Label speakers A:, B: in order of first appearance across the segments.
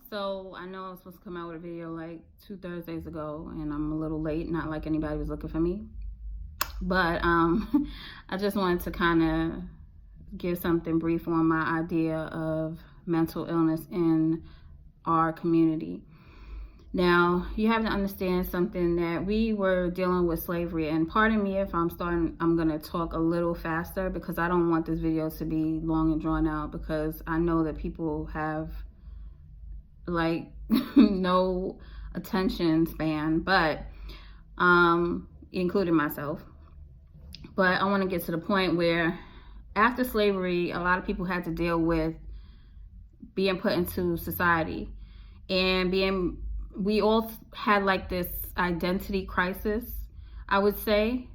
A: So I know I was supposed to come out with a video like 2 Thursdays ago, and I'm a little late. Not like anybody was looking for me, but I just wanted to kind of give something brief on my idea of mental illness in our community. Now, you have to understand something, that we were dealing with slavery, and pardon me if I'm going to talk a little faster because I don't want this video to be long and drawn out, because I know that people have like no attention span, but including myself. But I want to get to the point where after slavery, a lot of people had to deal with being put into society, and we all had like this identity crisis, I would say.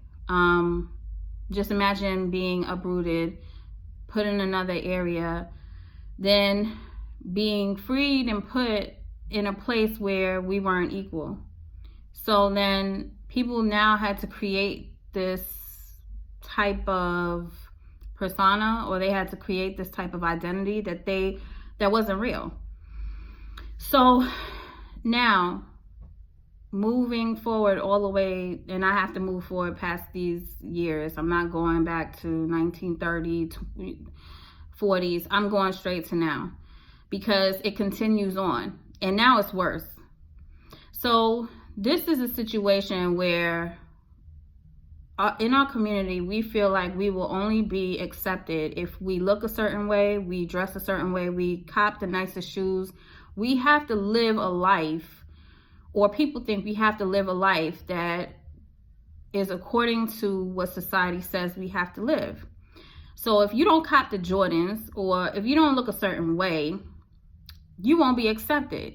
A: Just imagine being uprooted, put in another area, then being freed and put in a place where we weren't equal. So then people now had to create this type of persona, or they had to create this type of identity that wasn't real. So now, moving forward all the way, and I have to move forward past these years. I'm not going back to 1930, 40s. I'm going straight to now, because it continues on, and now it's worse. So this is a situation where in our community, we feel like we will only be accepted if we look a certain way, we dress a certain way, we cop the nicest shoes. We have to live a life, or people think we have to live a life that is according to what society says we have to live. So if you don't cop the Jordans, or if you don't look a certain way, you won't be accepted.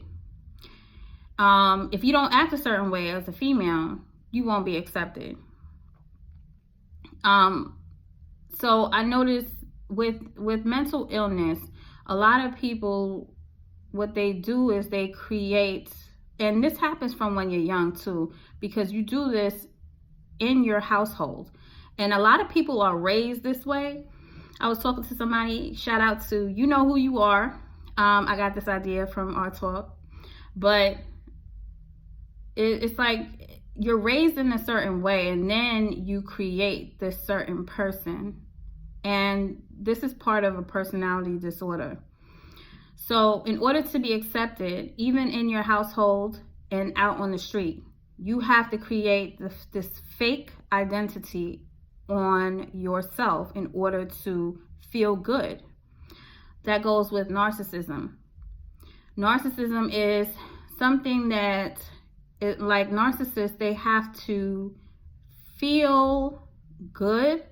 A: If you don't act a certain way as a female, you won't be accepted. So I noticed with mental illness, a lot of people, what they do is they create, and this happens from when you're young too, because you do this in your household. And a lot of people are raised this way. I was talking to somebody, shout out to You Know Who You Are. I got this idea from our talk, but it's like you're raised in a certain way, and then you create this certain person. And this is part of a personality disorder. So in order to be accepted, even in your household and out on the street, you have to create this fake identity on yourself in order to feel good. That goes with narcissism. Narcissism is something that, like narcissists, they have to feel good,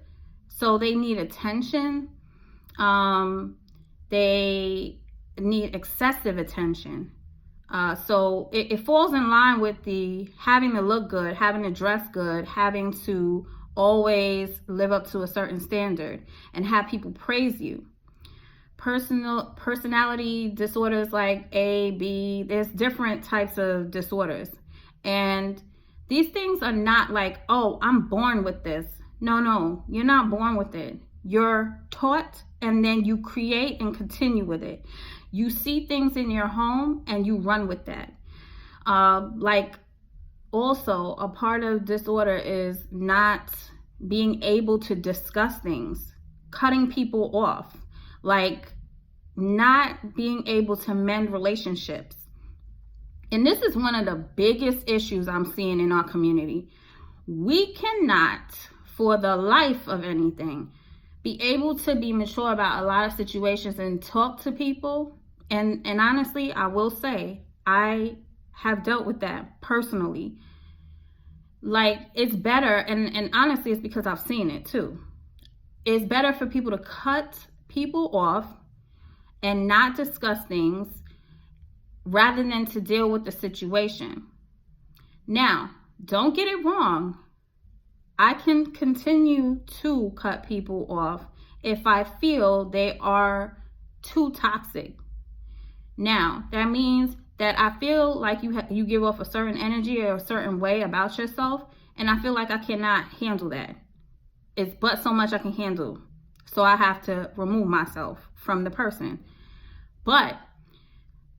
A: so they need attention. They need excessive attention. So it falls in line with the having to look good, having to dress good, having to always live up to a certain standard and have people praise you. Personality disorders like A, B, there's different types of disorders. And these things are not like, oh, I'm born with this. No, you're not born with it. You're taught, and then you create and continue with it. You see things in your home and you run with that. Like also a part of disorder is not being able to discuss things, cutting people off, like not being able to mend relationships. And this is one of the biggest issues I'm seeing in our community. We cannot, for the life of anything, be able to be mature about a lot of situations and talk to people. And honestly, I will say, I have dealt with that personally. Like, it's better, and honestly, it's because I've seen it too. It's better for people to cut people off and not discuss things rather than to deal with the situation. Now, don't get it wrong. I can continue to cut people off if I feel they are too toxic. Now, that means that I feel like you give off a certain energy or a certain way about yourself, and I feel like I cannot handle that. It's but so much I can handle. So I have to remove myself from the person. But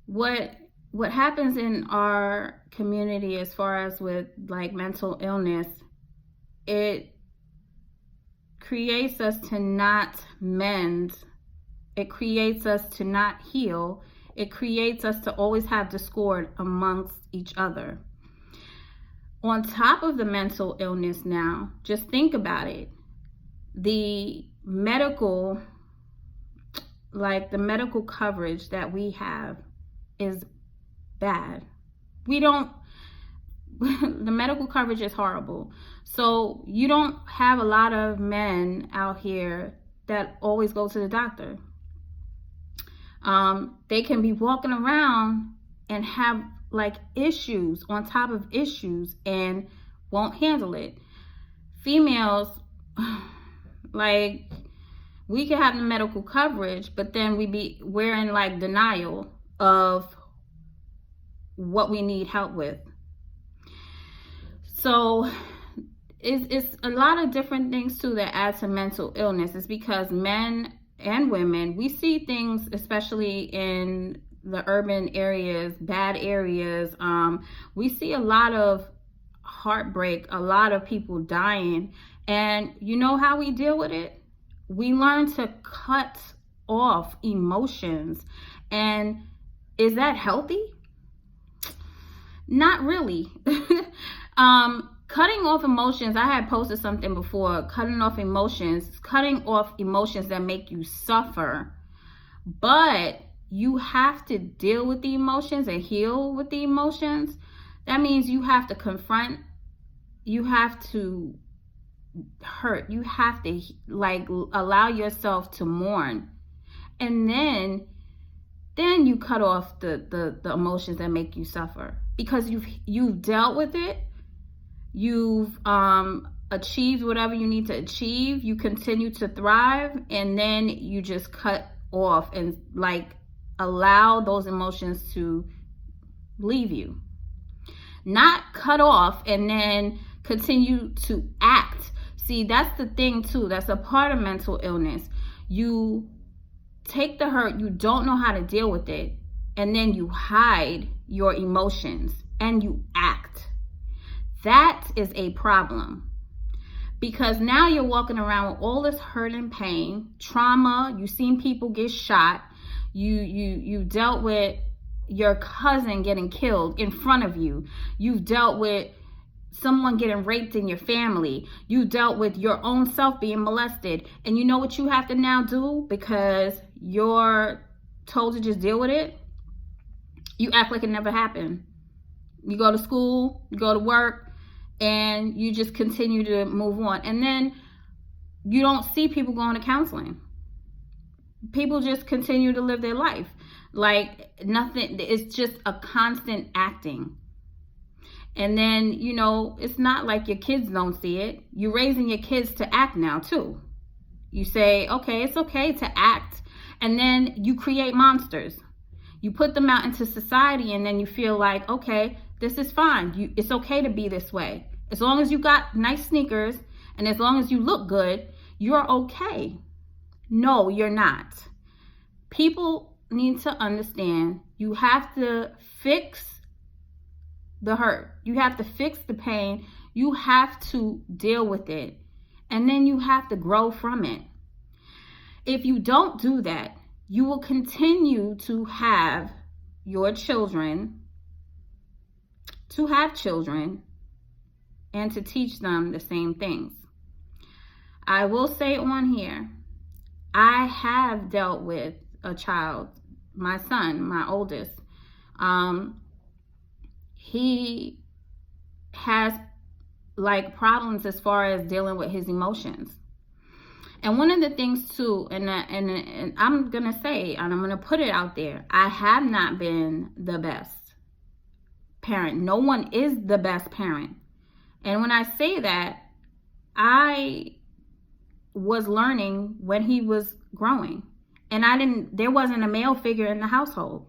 A: what what happens in our community as far as with like mental illness, it creates us to not mend. It creates us to not heal. It creates us to always have discord amongst each other. On top of the mental illness now, just think about it. The medical coverage that we have is bad. The medical coverage is horrible. So you don't have a lot of men out here that always go to the doctor. They can be walking around and have like issues on top of issues and won't handle it. Females, like, we can have the medical coverage, but then we're in like denial of what we need help with. So it's a lot of different things too that add to mental illness. It's because men and women, we see things, especially in the urban areas, bad areas. We see a lot of heartbreak, a lot of people dying. And you know how we deal with it? We learn to cut off emotions. And is that healthy? Not really. Cutting off emotions, I had posted something before, cutting off emotions that make you suffer. But you have to deal with the emotions and heal with the emotions. That means you have to confront, you have to hurt, you have to like allow yourself to mourn. And then you cut off the emotions that make you suffer, because you've dealt with it. You've achieved whatever you need to achieve. You continue to thrive, and then you just cut off and like allow those emotions to leave you. Not cut off and then continue to act. See, that's the thing too. That's a part of mental illness. You take the hurt, you don't know how to deal with it, and then you hide your emotions and you act. That is a problem, because now you're walking around with all this hurt and pain, trauma. You've seen people get shot. You dealt with your cousin getting killed in front of you. You've dealt with someone getting raped in your family. You dealt with your own self being molested. And you know what you have to now do, because you're told to just deal with it? You act like it never happened. You go to school, you go to work, and you just continue to move on. And then you don't see people going to counseling. People just continue to live their life like nothing. It's just a constant acting. And then, you know, it's not like your kids don't see it. You're raising your kids to act now too. You say, okay, it's okay to act. And then you create monsters. You put them out into society, and then you feel like, okay, this is fine. It's okay to be this way. As long as you got nice sneakers and as long as you look good, you're okay. No, you're not. People need to understand you have to fix the hurt. You have to fix the pain. You have to deal with it. And then you have to grow from it. If you don't do that, you will continue to have your children, and to teach them the same things. I will say on here, I have dealt with a child, my son, my oldest. He has like problems as far as dealing with his emotions. And one of the things too, and I'm going to say, and I'm going to put it out there, I have not been the best parent. No one is the best parent. And when I say that, I was learning when he was growing. And there wasn't a male figure in the household.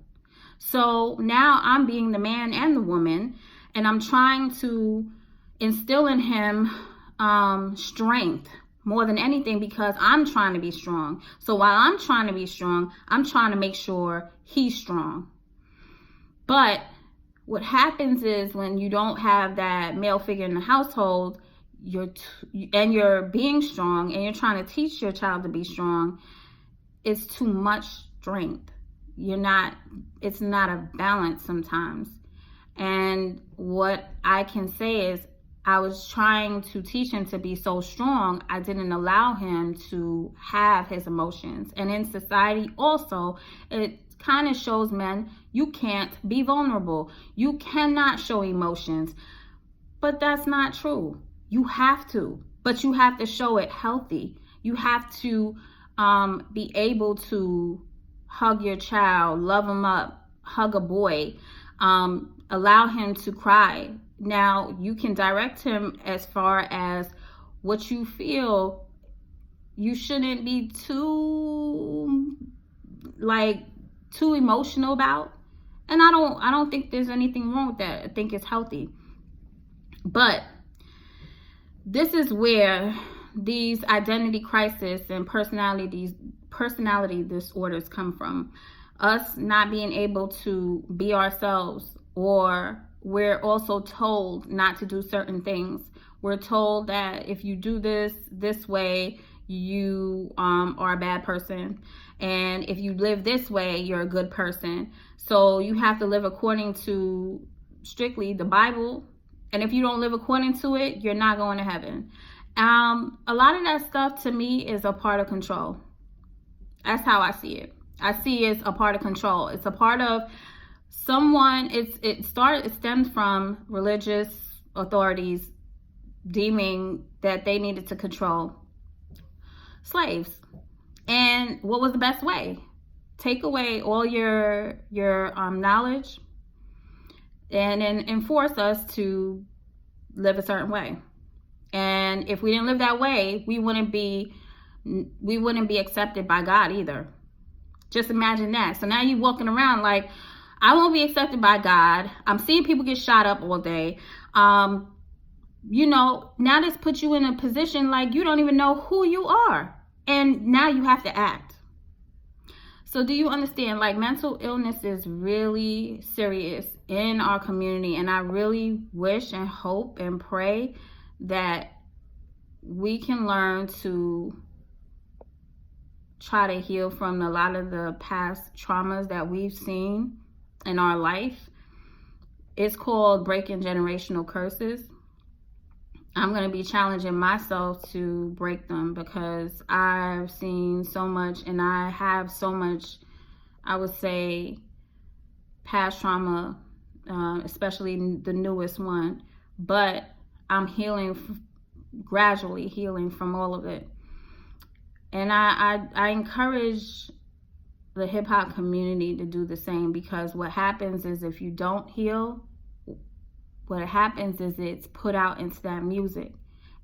A: So now I'm being the man and the woman, and I'm trying to instill in him strength more than anything, because I'm trying to be strong. So while I'm trying to be strong, I'm trying to make sure he's strong. But what happens is when you don't have that male figure in the household, you're being strong and you're trying to teach your child to be strong, it's too much strength. It's not a balance sometimes. And what I can say is, I was trying to teach him to be so strong, I didn't allow him to have his emotions. And in society also, it kind of shows men, you can't be vulnerable. You cannot show emotions. But that's not true. You have to. But you have to show it healthy. You have to be able to hug your child, love him up, hug a boy, allow him to cry. Now, you can direct him as far as what you feel. You shouldn't be too emotional about. And I don't think there's anything wrong with that. I think it's healthy. But this is where these identity crisis and personality disorders come from. Us not being able to be ourselves, or we're also told not to do certain things. We're told that if you do this way, you are a bad person. And if you live this way, you're a good person. So you have to live according to strictly the Bible. And if you don't live according to it, you're not going to heaven. A lot of that stuff to me is a part of control. That's how I see it. I see it as a part of control. It's a part of someone. It stems from religious authorities deeming that they needed to control slaves. And what was the best way? Take away all your knowledge and then enforce us to live a certain way. And if we didn't live that way, we wouldn't be accepted by God either. Just imagine that. So now you're walking around like, I won't be accepted by God. I'm seeing people get shot up all day. Now this puts you in a position like you don't even know who you are. And now you have to act. So do you understand? Like, mental illness is really serious in our community. And I really wish and hope and pray that we can learn to try to heal from a lot of the past traumas that we've seen in our life. It's called breaking generational curses. I'm going to be challenging myself to break them because I've seen so much, and I have so much, I would say, past trauma, especially the newest one. But I'm gradually healing from all of it. And I encourage the hip hop community to do the same, because what happens is if you don't heal, what happens is it's put out into that music.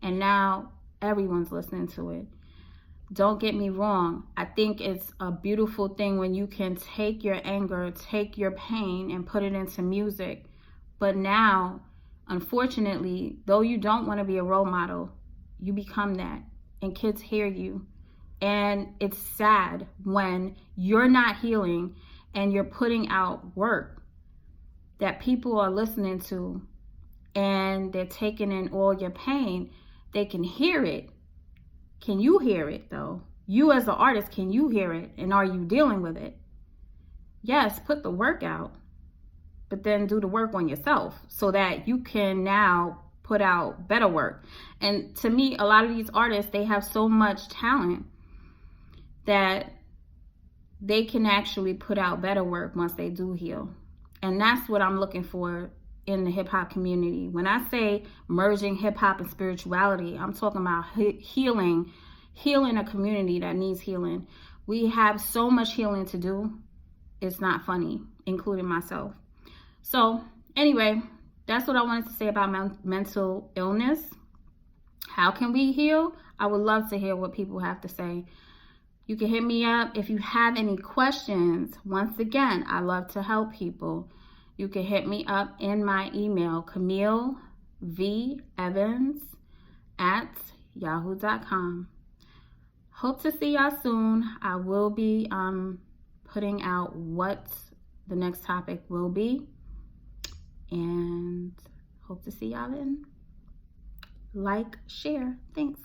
A: And now everyone's listening to it. Don't get me wrong. I think it's a beautiful thing when you can take your anger, take your pain, and put it into music. But now, unfortunately, though you don't want to be a role model, you become that. And kids hear you. And it's sad when you're not healing and you're putting out work that people are listening to, and they're taking in all your pain. They can hear it. Can you hear it though? You as an artist, can you hear it? And are you dealing with it? Yes, put the work out, but then do the work on yourself so that you can now put out better work. And to me, a lot of these artists, they have so much talent that they can actually put out better work once they do heal. And that's what I'm looking for in the hip hop community. When I say merging hip hop and spirituality, I'm talking about healing a community that needs healing. We have so much healing to do. It's not funny, including myself. So anyway, that's what I wanted to say about mental illness. How can we heal? I would love to hear what people have to say. You can hit me up if you have any questions. Once again, I love to help people. You can hit me up in my email, CamilleVEvans@yahoo.com. Hope to see y'all soon. I will be putting out what the next topic will be. And hope to see y'all then. Like, share. Thanks.